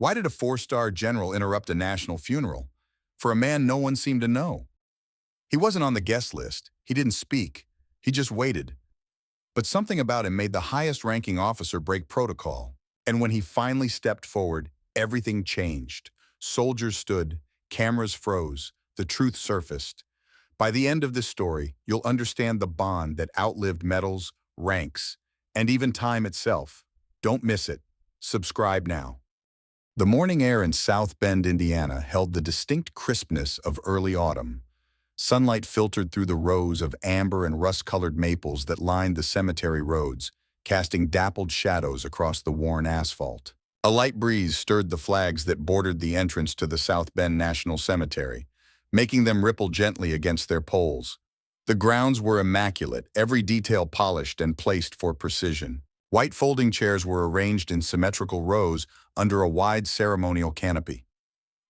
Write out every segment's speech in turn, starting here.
Why did a four-star general interrupt a national funeral? For a man no one seemed to know. He wasn't on the guest list. He didn't speak. He just waited. But something about him made the highest-ranking officer break protocol. And when he finally stepped forward, everything changed. Soldiers stood, cameras froze, the truth surfaced. By the end of this story, you'll understand the bond that outlived medals, ranks, and even time itself. Don't miss it. Subscribe now. The morning air in South Bend, Indiana, held the distinct crispness of early autumn. Sunlight filtered through the rows of amber and rust-colored maples that lined the cemetery roads, casting dappled shadows across the worn asphalt. A light breeze stirred the flags that bordered the entrance to the South Bend National Cemetery, making them ripple gently against their poles. The grounds were immaculate, every detail polished and placed for precision. White folding chairs were arranged in symmetrical rows under a wide ceremonial canopy.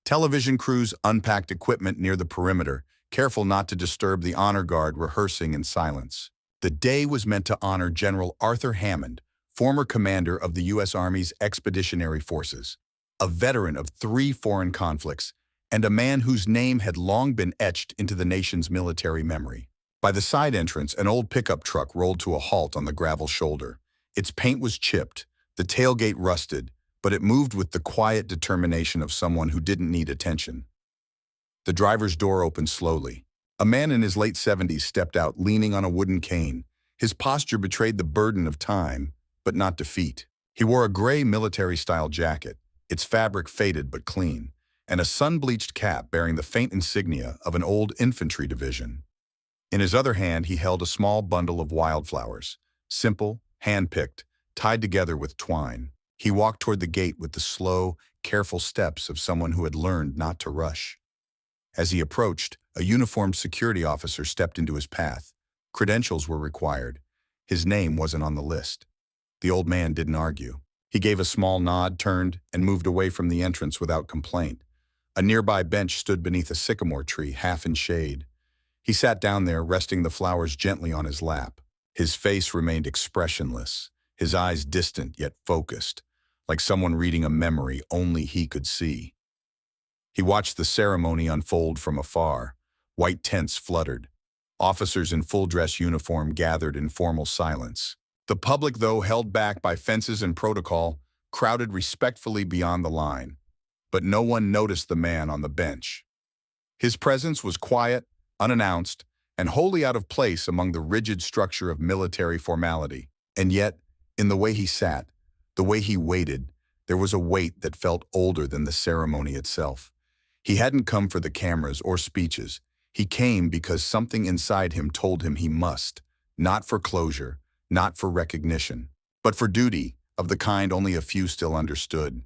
Television crews unpacked equipment near the perimeter, careful not to disturb the honor guard rehearsing in silence. The day was meant to honor General Arthur Hammond, former commander of the U.S. Army's Expeditionary Forces, a veteran of 3 foreign conflicts, and a man whose name had long been etched into the nation's military memory. By the side entrance, an old pickup truck rolled to a halt on the gravel shoulder. Its paint was chipped, the tailgate rusted, but it moved with the quiet determination of someone who didn't need attention. The driver's door opened slowly. A man in his late 70s stepped out, leaning on a wooden cane. His posture betrayed the burden of time, but not defeat. He wore a gray military-style jacket, its fabric faded but clean, and a sun-bleached cap bearing the faint insignia of an old infantry division. In his other hand, he held a small bundle of wildflowers, simple, hand-picked, tied together with twine. He walked toward the gate with the slow, careful steps of someone who had learned not to rush. As he approached, a uniformed security officer stepped into his path. Credentials were required. His name wasn't on the list. The old man didn't argue. He gave a small nod, turned, and moved away from the entrance without complaint. A nearby bench stood beneath a sycamore tree, half in shade. He sat down there, resting the flowers gently on his lap. His face remained expressionless, his eyes distant yet focused, like someone reading a memory only he could see. He watched the ceremony unfold from afar. White tents fluttered. Officers in full-dress uniform gathered in formal silence. The public, though held back by fences and protocol, crowded respectfully beyond the line. But no one noticed the man on the bench. His presence was quiet, unannounced, and wholly out of place among the rigid structure of military formality. And yet, in the way he sat, the way he waited, there was a weight that felt older than the ceremony itself. He hadn't come for the cameras or speeches. He came because something inside him told him he must, not for closure, not for recognition, but for duty, of the kind only a few still understood.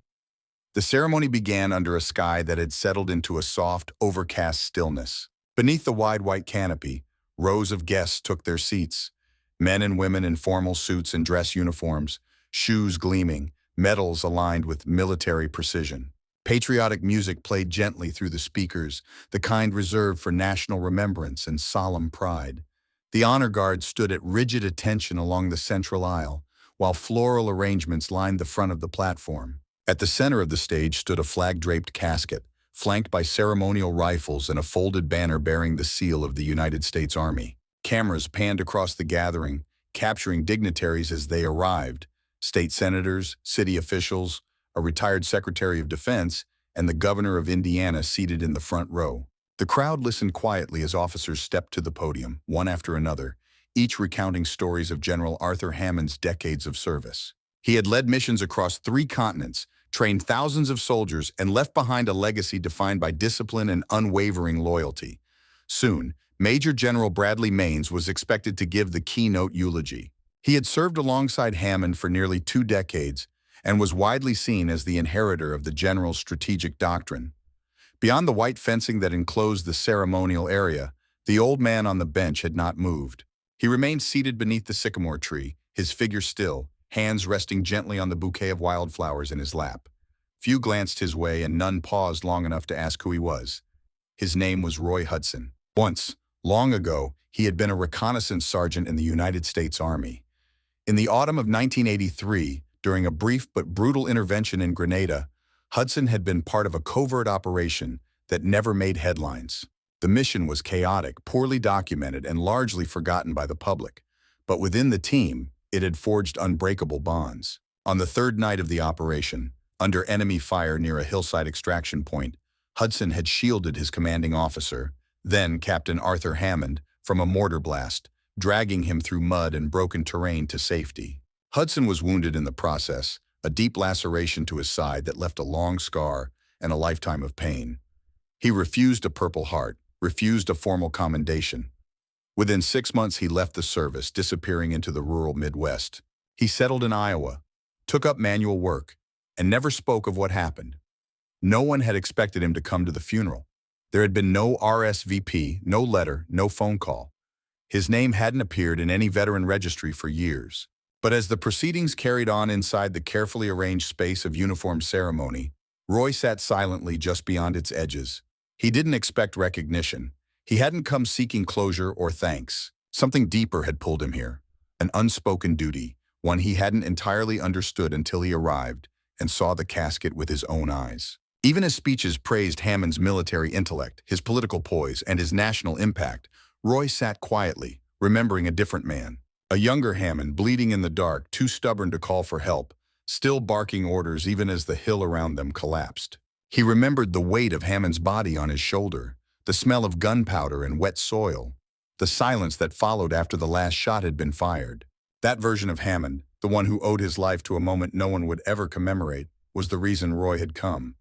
The ceremony began under a sky that had settled into a soft, overcast stillness. Beneath the wide white canopy, rows of guests took their seats. Men and women in formal suits and dress uniforms, shoes gleaming, medals aligned with military precision. Patriotic music played gently through the speakers, the kind reserved for national remembrance and solemn pride. The honor guard stood at rigid attention along the central aisle, while floral arrangements lined the front of the platform. At the center of the stage stood a flag-draped casket, flanked by ceremonial rifles and a folded banner bearing the seal of the United States Army. Cameras panned across the gathering, capturing dignitaries as they arrived: state senators, city officials, a retired Secretary of Defense, and the governor of Indiana seated in the front row. The crowd listened quietly as officers stepped to the podium, one after another, each recounting stories of General Arthur Hammond's decades of service. He had led missions across 3 continents, trained thousands of soldiers, and left behind a legacy defined by discipline and unwavering loyalty. Soon, Major General Bradley Maines was expected to give the keynote eulogy. He had served alongside Hammond for nearly 2 decades, and was widely seen as the inheritor of the general's strategic doctrine. Beyond the white fencing that enclosed the ceremonial area, the old man on the bench had not moved. He remained seated beneath the sycamore tree, his figure still, hands resting gently on the bouquet of wildflowers in his lap. Few glanced his way, and none paused long enough to ask who he was. His name was Roy Hudson. Once, long ago, he had been a reconnaissance sergeant in the United States Army. In the autumn of 1983, during a brief but brutal intervention in Grenada, Hudson had been part of a covert operation that never made headlines. The mission was chaotic, poorly documented, and largely forgotten by the public. But within the team, it had forged unbreakable bonds. On the third night of the operation, under enemy fire near a hillside extraction point, Hudson had shielded his commanding officer, then Captain Arthur Hammond, from a mortar blast, dragging him through mud and broken terrain to safety. Hudson was wounded in the process, a deep laceration to his side that left a long scar and a lifetime of pain. He refused a Purple Heart, refused a formal commendation. Within 6 months, he left the service, disappearing into the rural Midwest. He settled in Iowa, took up manual work, and never spoke of what happened. No one had expected him to come to the funeral. There had been no RSVP, no letter, no phone call. His name hadn't appeared in any veteran registry for years. But as the proceedings carried on inside the carefully arranged space of uniform ceremony, Roy sat silently just beyond its edges. He didn't expect recognition. He hadn't come seeking closure or thanks. Something deeper had pulled him here, an unspoken duty, one he hadn't entirely understood until he arrived and saw the casket with his own eyes. Even as speeches praised Hammond's military intellect, his political poise, and his national impact, Roy sat quietly, remembering a different man. A younger Hammond, bleeding in the dark, too stubborn to call for help, still barking orders even as the hill around them collapsed. He remembered the weight of Hammond's body on his shoulder, the smell of gunpowder and wet soil, the silence that followed after the last shot had been fired. That version of Hammond, the one who owed his life to a moment no one would ever commemorate, was the reason Roy had come.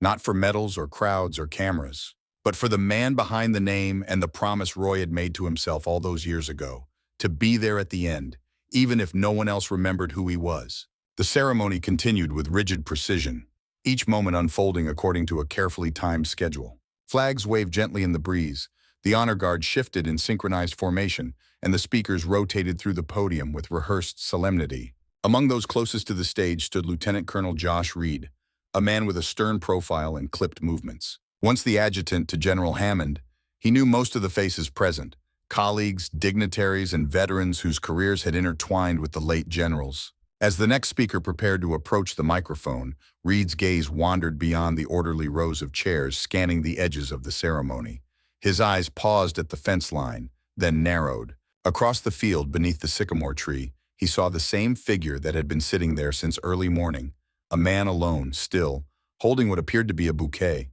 Not for medals or crowds or cameras, but for the man behind the name and the promise Roy had made to himself all those years ago, to be there at the end, even if no one else remembered who he was. The ceremony continued with rigid precision, each moment unfolding according to a carefully timed schedule. Flags waved gently in the breeze, the honor guard shifted in synchronized formation, and the speakers rotated through the podium with rehearsed solemnity. Among those closest to the stage stood Lieutenant Colonel Josh Reed, a man with a stern profile and clipped movements. Once the adjutant to General Hammond, he knew most of the faces present, colleagues, dignitaries, and veterans whose careers had intertwined with the late generals. As the next speaker prepared to approach the microphone, Reed's gaze wandered beyond the orderly rows of chairs, scanning the edges of the ceremony. His eyes paused at the fence line, then narrowed. Across the field beneath the sycamore tree, he saw the same figure that had been sitting there since early morning, a man alone, still, holding what appeared to be a bouquet.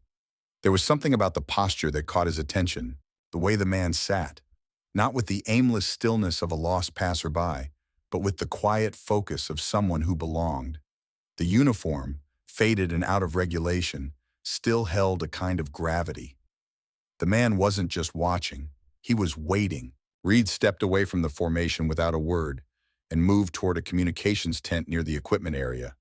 There was something about the posture that caught his attention, the way the man sat, not with the aimless stillness of a lost passerby, but with the quiet focus of someone who belonged. The uniform, faded and out of regulation, still held a kind of gravity. The man wasn't just watching, he was waiting. Reed stepped away from the formation without a word and moved toward a communications tent near the equipment area.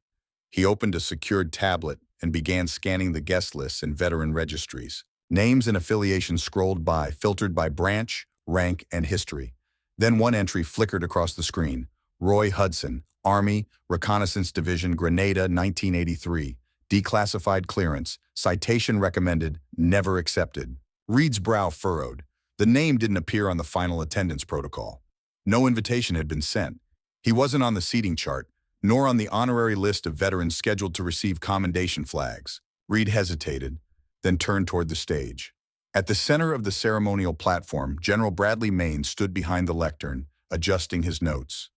He opened a secured tablet and began scanning the guest lists and veteran registries. Names and affiliations scrolled by, filtered by branch, rank, and history. Then one entry flickered across the screen. Roy Hudson, Army, Reconnaissance Division, Grenada, 1983. Declassified clearance. Citation recommended, never accepted. Reed's brow furrowed. The name didn't appear on the final attendance protocol. No invitation had been sent. He wasn't on the seating chart, nor on the honorary list of veterans scheduled to receive commendation flags. Reed hesitated, then turned toward the stage. At the center of the ceremonial platform, General Bradley Maine stood behind the lectern, adjusting his notes.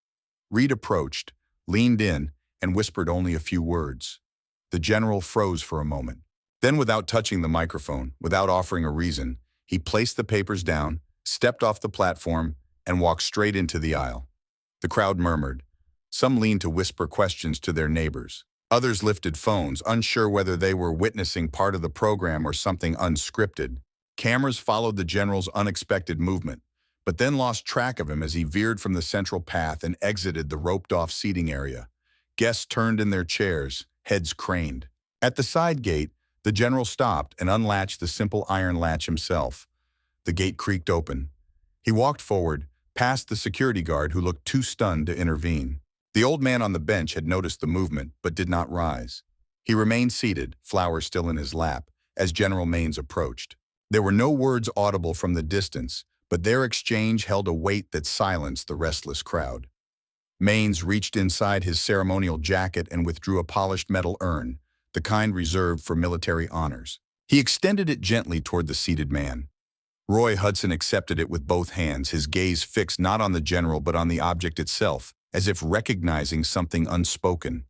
Reed approached, leaned in, and whispered only a few words. The general froze for a moment. Then, without touching the microphone, without offering a reason, he placed the papers down, stepped off the platform, and walked straight into the aisle. The crowd murmured. Some leaned to whisper questions to their neighbors. Others lifted phones, unsure whether they were witnessing part of the program or something unscripted. Cameras followed the general's unexpected movement, but then lost track of him as he veered from the central path and exited the roped-off seating area. Guests turned in their chairs, heads craned. At the side gate, the general stopped and unlatched the simple iron latch himself. The gate creaked open. He walked forward, past the security guard who looked too stunned to intervene. The old man on the bench had noticed the movement, but did not rise. He remained seated, flowers still in his lap, as General Maines approached. There were no words audible from the distance, but their exchange held a weight that silenced the restless crowd. Maines reached inside his ceremonial jacket and withdrew a polished metal urn, the kind reserved for military honors. He extended it gently toward the seated man. Roy Hudson accepted it with both hands, his gaze fixed not on the general but on the object itself, as if recognizing something unspoken.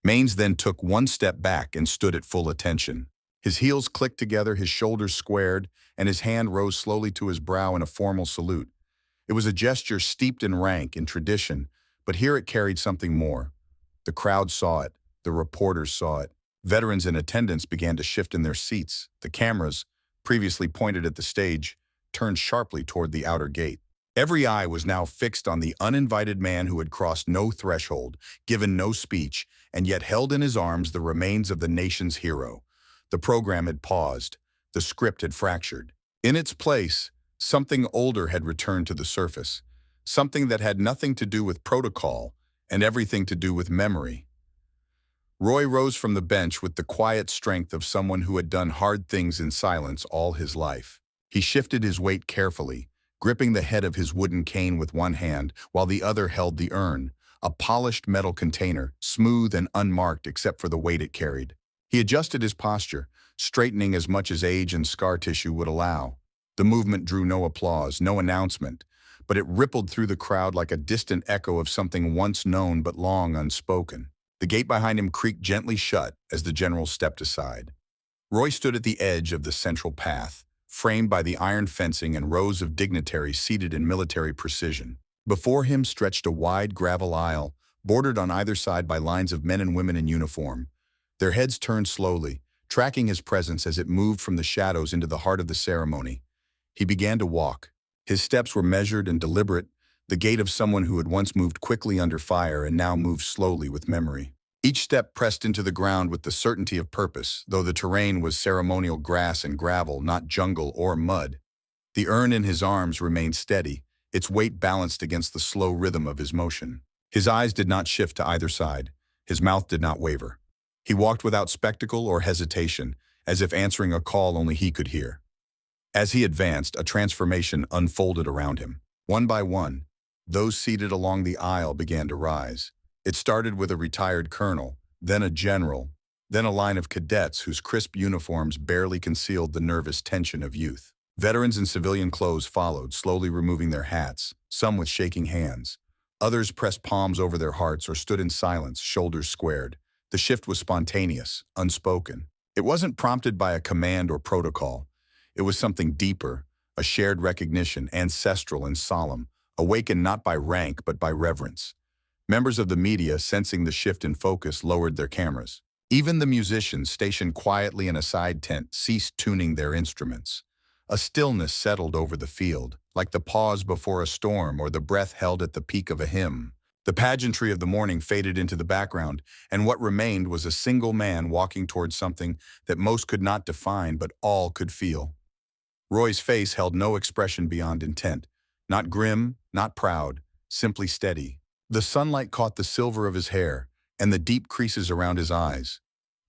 Maines then took one step back and stood at full attention. His heels clicked together, his shoulders squared, and his hand rose slowly to his brow in a formal salute. It was a gesture steeped in rank, in tradition, but here it carried something more. The crowd saw it. The reporters saw it. Veterans in attendance began to shift in their seats. The cameras, previously pointed at the stage, turned sharply toward the outer gate. Every eye was now fixed on the uninvited man who had crossed no threshold, given no speech, and yet held in his arms the remains of the nation's hero. The program had paused. The script had fractured. In its place, something older had returned to the surface, something that had nothing to do with protocol and everything to do with memory. Roy rose from the bench with the quiet strength of someone who had done hard things in silence all his life. He shifted his weight carefully, gripping the head of his wooden cane with one hand while the other held the urn, a polished metal container, smooth and unmarked except for the weight it carried. He adjusted his posture, straightening as much as age and scar tissue would allow. The movement drew no applause, no announcement, but it rippled through the crowd like a distant echo of something once known but long unspoken. The gate behind him creaked gently shut as the general stepped aside. Roy stood at the edge of the central path, framed by the iron fencing and rows of dignitaries seated in military precision. Before him stretched a wide gravel aisle, bordered on either side by lines of men and women in uniform. Their heads turned slowly, tracking his presence as it moved from the shadows into the heart of the ceremony. He began to walk. His steps were measured and deliberate, the gait of someone who had once moved quickly under fire and now moved slowly with memory. Each step pressed into the ground with the certainty of purpose, though the terrain was ceremonial grass and gravel, not jungle or mud. The urn in his arms remained steady, its weight balanced against the slow rhythm of his motion. His eyes did not shift to either side. His mouth did not waver. He walked without spectacle or hesitation, as if answering a call only he could hear. As he advanced, a transformation unfolded around him. One by one, those seated along the aisle began to rise. It started with a retired colonel, then a general, then a line of cadets whose crisp uniforms barely concealed the nervous tension of youth. Veterans in civilian clothes followed, slowly removing their hats, some with shaking hands. Others pressed palms over their hearts or stood in silence, shoulders squared. The shift was spontaneous, unspoken. It wasn't prompted by a command or protocol. It was something deeper, a shared recognition, ancestral and solemn, awakened not by rank but by reverence. Members of the media, sensing the shift in focus, lowered their cameras. Even the musicians, stationed quietly in a side tent, ceased tuning their instruments. A stillness settled over the field, like the pause before a storm or the breath held at the peak of a hymn. The pageantry of the morning faded into the background, and what remained was a single man walking towards something that most could not define but all could feel. Roy's face held no expression beyond intent, not grim, not proud, simply steady. The sunlight caught the silver of his hair and the deep creases around his eyes.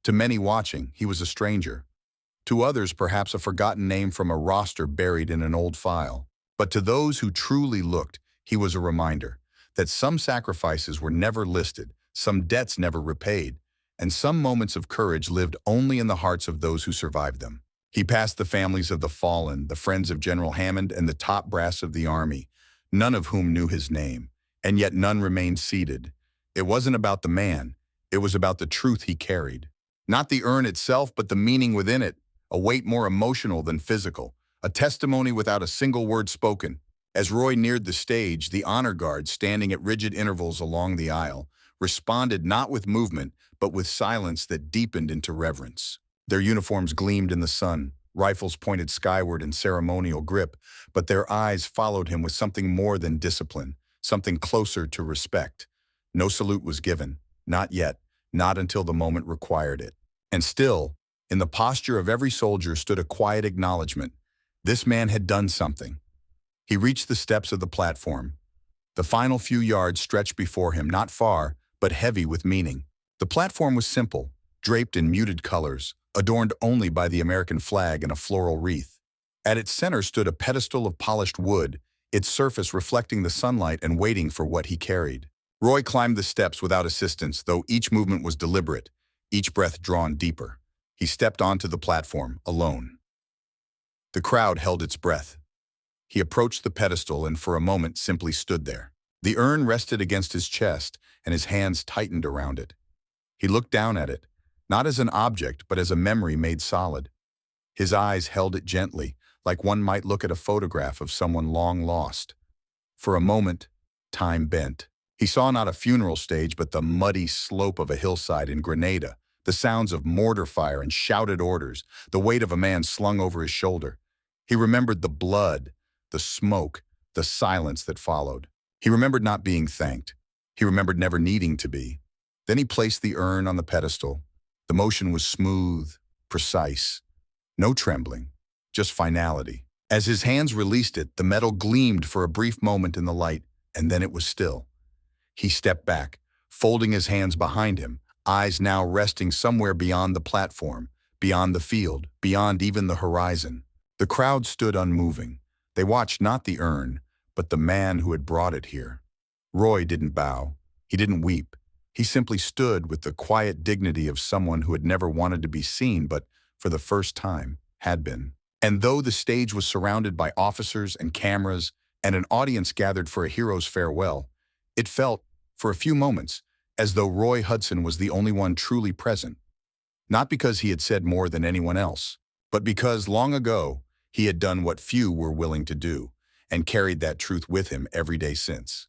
To many watching, he was a stranger. To others, perhaps a forgotten name from a roster buried in an old file. But to those who truly looked, he was a reminder that some sacrifices were never listed, some debts never repaid, and some moments of courage lived only in the hearts of those who survived them. He passed the families of the fallen, the friends of General Hammond, and the top brass of the army, none of whom knew his name, and yet none remained seated. It wasn't about the man, it was about the truth he carried. Not the urn itself, but the meaning within it, a weight more emotional than physical, a testimony without a single word spoken. As Roy neared the stage, the honor guard, standing at rigid intervals along the aisle, responded not with movement, but with silence that deepened into reverence. Their uniforms gleamed in the sun, rifles pointed skyward in ceremonial grip, but their eyes followed him with something more than discipline, something closer to respect. No salute was given, not yet, not until the moment required it. And still, in the posture of every soldier stood a quiet acknowledgement. This man had done something. He reached the steps of the platform. The final few yards stretched before him, not far, but heavy with meaning. The platform was simple, draped in muted colors, adorned only by the American flag and a floral wreath. At its center stood a pedestal of polished wood, its surface reflecting the sunlight and waiting for what he carried. Roy climbed the steps without assistance, though each movement was deliberate. each breath drawn deeper. He stepped onto the platform, alone. The crowd held its breath. He approached the pedestal and for a moment simply stood there. The urn rested against his chest and his hands tightened around it. He looked down at it, not as an object but as a memory made solid. His eyes held it gently, like one might look at a photograph of someone long lost. For a moment, time bent. He saw not a funeral stage but the muddy slope of a hillside in Grenada, the sounds of mortar fire and shouted orders, the weight of a man slung over his shoulder. He remembered the blood, the smoke, the silence that followed. He remembered not being thanked. He remembered never needing to be. Then he placed the urn on the pedestal. The motion was smooth, precise. No trembling, just finality. As his hands released it, the metal gleamed for a brief moment in the light, and then it was still. He stepped back, folding his hands behind him, eyes now resting somewhere beyond the platform, beyond the field, beyond even the horizon. The crowd stood unmoving. They watched not the urn, but the man who had brought it here. Roy didn't bow. He didn't weep. He simply stood with the quiet dignity of someone who had never wanted to be seen, but for the first time, had been. And though the stage was surrounded by officers and cameras and an audience gathered for a hero's farewell, it felt, for a few moments, as though Roy Hudson was the only one truly present. Not because he had said more than anyone else, but because long ago he had done what few were willing to do, and carried that truth with him every day since.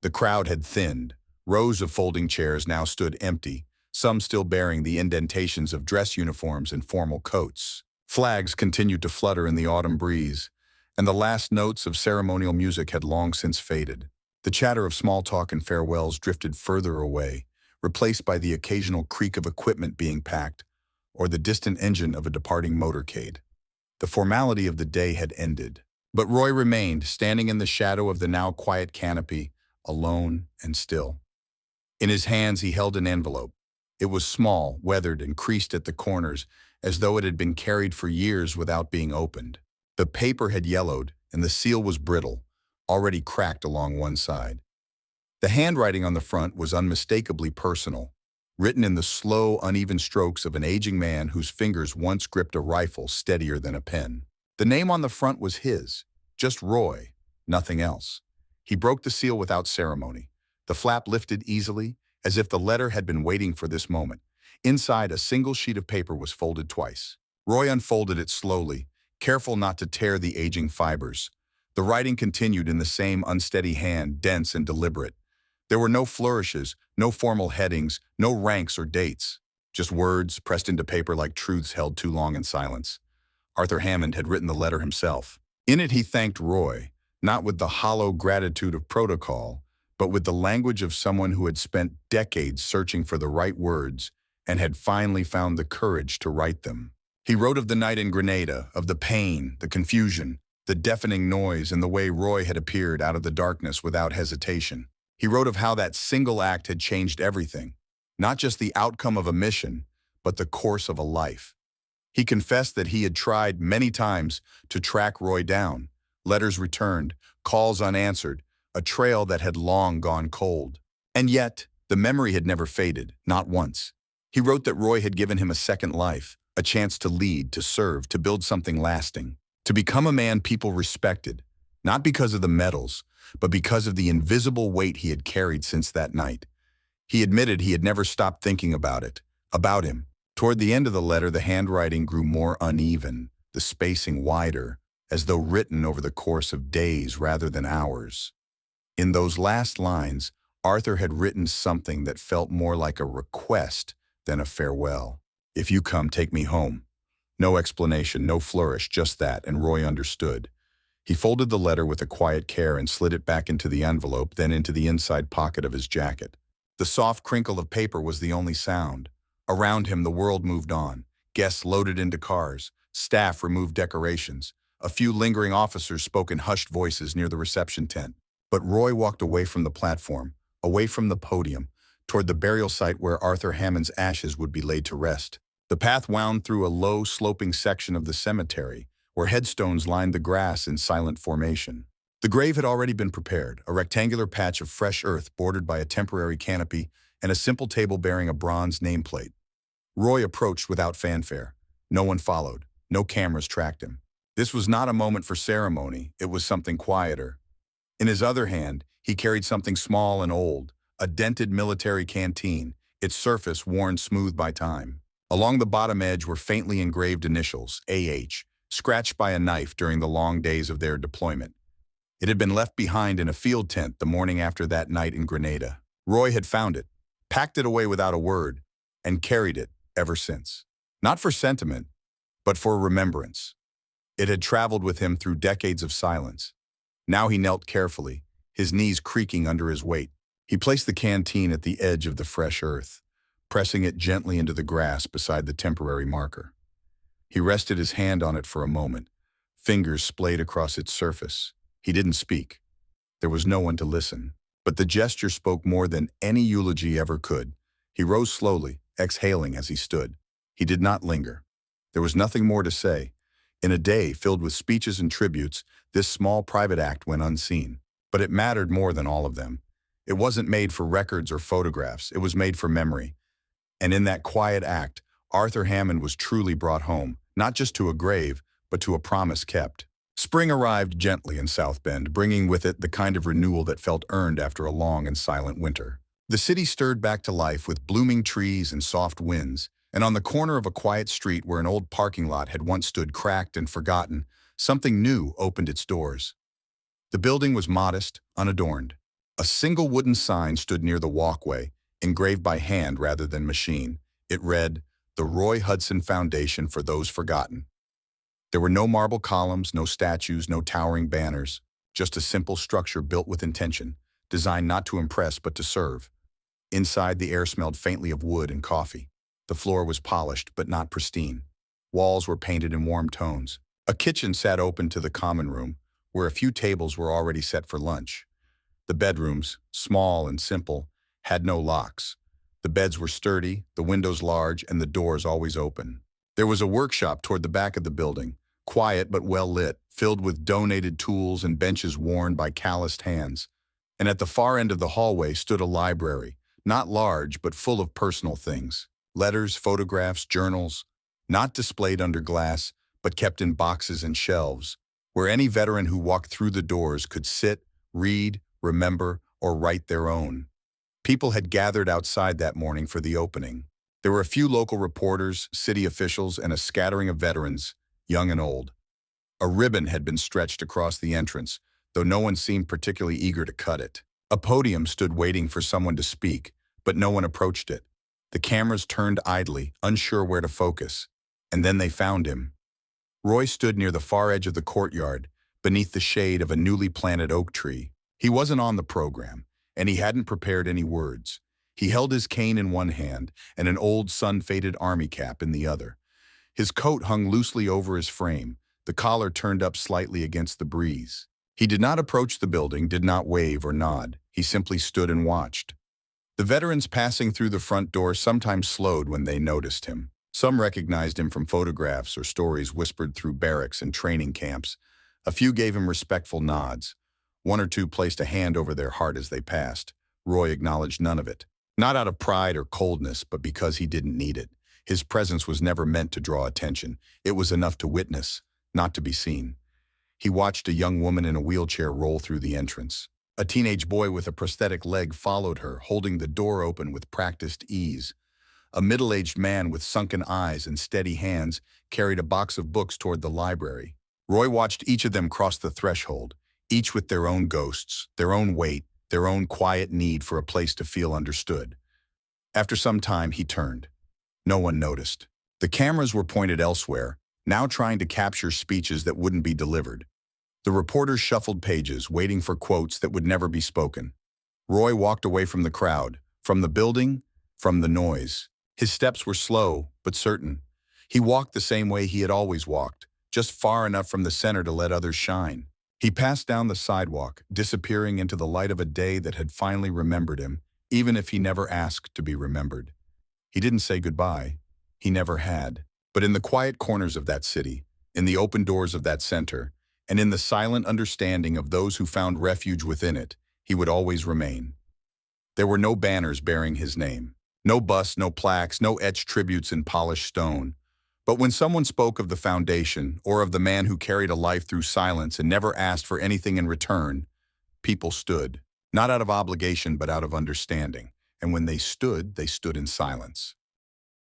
The crowd had thinned. Rows of folding chairs now stood empty, some still bearing the indentations of dress uniforms and formal coats. Flags continued to flutter in the autumn breeze, and the last notes of ceremonial music had long since faded. The chatter of small talk and farewells drifted further away, replaced by the occasional creak of equipment being packed, or the distant engine of a departing motorcade. The formality of the day had ended, but Roy remained, standing in the shadow of the now quiet canopy, alone and still. In his hands he held an envelope. It was small, weathered, and creased at the corners, as though it had been carried for years without being opened. The paper had yellowed, and the seal was brittle, already cracked along one side. The handwriting on the front was unmistakably personal, written in the slow, uneven strokes of an aging man whose fingers once gripped a rifle steadier than a pen. The name on the front was his, just Roy, nothing else. He broke the seal without ceremony. The flap lifted easily, as if the letter had been waiting for this moment. Inside, a single sheet of paper was folded twice. Roy unfolded it slowly, careful not to tear the aging fibers. The writing continued in the same unsteady hand, dense and deliberate. There were no flourishes, no formal headings, no ranks or dates. Just words pressed into paper like truths held too long in silence. Arthur Hammond had written the letter himself. In it he thanked Roy, not with the hollow gratitude of protocol, but with the language of someone who had spent decades searching for the right words and had finally found the courage to write them. He wrote of the night in Grenada, of the pain, the confusion, the deafening noise, and the way Roy had appeared out of the darkness without hesitation. He wrote of how that single act had changed everything, not just the outcome of a mission, but the course of a life. He confessed that he had tried many times to track Roy down, letters returned, calls unanswered, a trail that had long gone cold. And yet, the memory had never faded, not once. He wrote that Roy had given him a second life, a chance to lead, to serve, to build something lasting, to become a man people respected, not because of the medals, but because of the invisible weight he had carried since that night. He admitted he had never stopped thinking about it, about him. Toward the end of the letter, the handwriting grew more uneven, the spacing wider, as though written over the course of days rather than hours. In those last lines, Arthur had written something that felt more like a request than a farewell. If you come, take me home. No explanation, no flourish, just that, and Roy understood. He folded the letter with a quiet care and slid it back into the envelope, then into the inside pocket of his jacket. The soft crinkle of paper was the only sound. Around him, the world moved on. Guests loaded into cars. Staff removed decorations. A few lingering officers spoke in hushed voices near the reception tent. But Roy walked away from the platform, away from the podium, toward the burial site where Arthur Hammond's ashes would be laid to rest. The path wound through a low, sloping section of the cemetery, where headstones lined the grass in silent formation. The grave had already been prepared, a rectangular patch of fresh earth bordered by a temporary canopy and a simple table bearing a bronze nameplate. Roy approached without fanfare. No one followed. No cameras tracked him. This was not a moment for ceremony. It was something quieter. In his other hand, he carried something small and old, a dented military canteen, its surface worn smooth by time. Along the bottom edge were faintly engraved initials, AH, scratched by a knife during the long days of their deployment. It had been left behind in a field tent the morning after that night in Grenada. Roy had found it, packed it away without a word, and carried it ever since. Not for sentiment, but for remembrance. It had traveled with him through decades of silence. Now he knelt carefully, his knees creaking under his weight. He placed the canteen at the edge of the fresh earth, pressing it gently into the grass beside the temporary marker. He rested his hand on it for a moment, fingers splayed across its surface. He didn't speak. There was no one to listen. But the gesture spoke more than any eulogy ever could. He rose slowly, exhaling as he stood. He did not linger. There was nothing more to say. In a day filled with speeches and tributes, this small private act went unseen. But it mattered more than all of them. It wasn't made for records or photographs. It was made for memory. And in that quiet act, Arthur Hammond was truly brought home, not just to a grave, but to a promise kept. Spring arrived gently in South Bend, bringing with it the kind of renewal that felt earned after a long and silent winter. The city stirred back to life with blooming trees and soft winds, and on the corner of a quiet street where an old parking lot had once stood cracked and forgotten, something new opened its doors. The building was modest, unadorned. A single wooden sign stood near the walkway, engraved by hand rather than machine. It read, "The Roy Hudson Foundation for Those Forgotten." There were no marble columns, no statues, no towering banners, just a simple structure built with intention, designed not to impress but to serve. Inside, the air smelled faintly of wood and coffee. The floor was polished but not pristine. Walls were painted in warm tones. A kitchen sat open to the common room, where a few tables were already set for lunch. The bedrooms, small and simple, had no locks. The beds were sturdy, the windows large, and the doors always open. There was a workshop toward the back of the building, quiet but well lit, filled with donated tools and benches worn by calloused hands. And at the far end of the hallway stood a library, not large but full of personal things. Letters, photographs, journals, not displayed under glass, but kept in boxes and shelves, where any veteran who walked through the doors could sit, read, remember, or write their own. People had gathered outside that morning for the opening. There were a few local reporters, city officials, and a scattering of veterans, young and old. A ribbon had been stretched across the entrance, though no one seemed particularly eager to cut it. A podium stood waiting for someone to speak, but no one approached it. The cameras turned idly, unsure where to focus, and then they found him. Roy stood near the far edge of the courtyard, beneath the shade of a newly planted oak tree. He wasn't on the program, and he hadn't prepared any words. He held his cane in one hand and an old sun-faded army cap in the other. His coat hung loosely over his frame, the collar turned up slightly against the breeze. He did not approach the building, did not wave or nod. He simply stood and watched. The veterans passing through the front door sometimes slowed when they noticed him. Some recognized him from photographs or stories whispered through barracks and training camps. A few gave him respectful nods. One or two placed a hand over their heart as they passed. Roy acknowledged none of it. Not out of pride or coldness, but because he didn't need it. His presence was never meant to draw attention. It was enough to witness, not to be seen. He watched a young woman in a wheelchair roll through the entrance. A teenage boy with a prosthetic leg followed her, holding the door open with practiced ease. A middle-aged man with sunken eyes and steady hands carried a box of books toward the library. Roy watched each of them cross the threshold, each with their own ghosts, their own weight, their own quiet need for a place to feel understood. After some time, he turned. No one noticed. The cameras were pointed elsewhere, now trying to capture speeches that wouldn't be delivered. The reporters shuffled pages, waiting for quotes that would never be spoken. Roy walked away from the crowd, from the building, from the noise. His steps were slow, but certain. He walked the same way he had always walked, just far enough from the center to let others shine. He passed down the sidewalk, disappearing into the light of a day that had finally remembered him, even if he never asked to be remembered. He didn't say goodbye. He never had. But in the quiet corners of that city, in the open doors of that center, and in the silent understanding of those who found refuge within it, he would always remain. There were no banners bearing his name, No busts, no plaques, no etched tributes in polished stone. But when someone spoke of the foundation, or of the man who carried a life through silence and never asked for anything in return, people stood, not out of obligation but out of understanding. And when they stood in silence.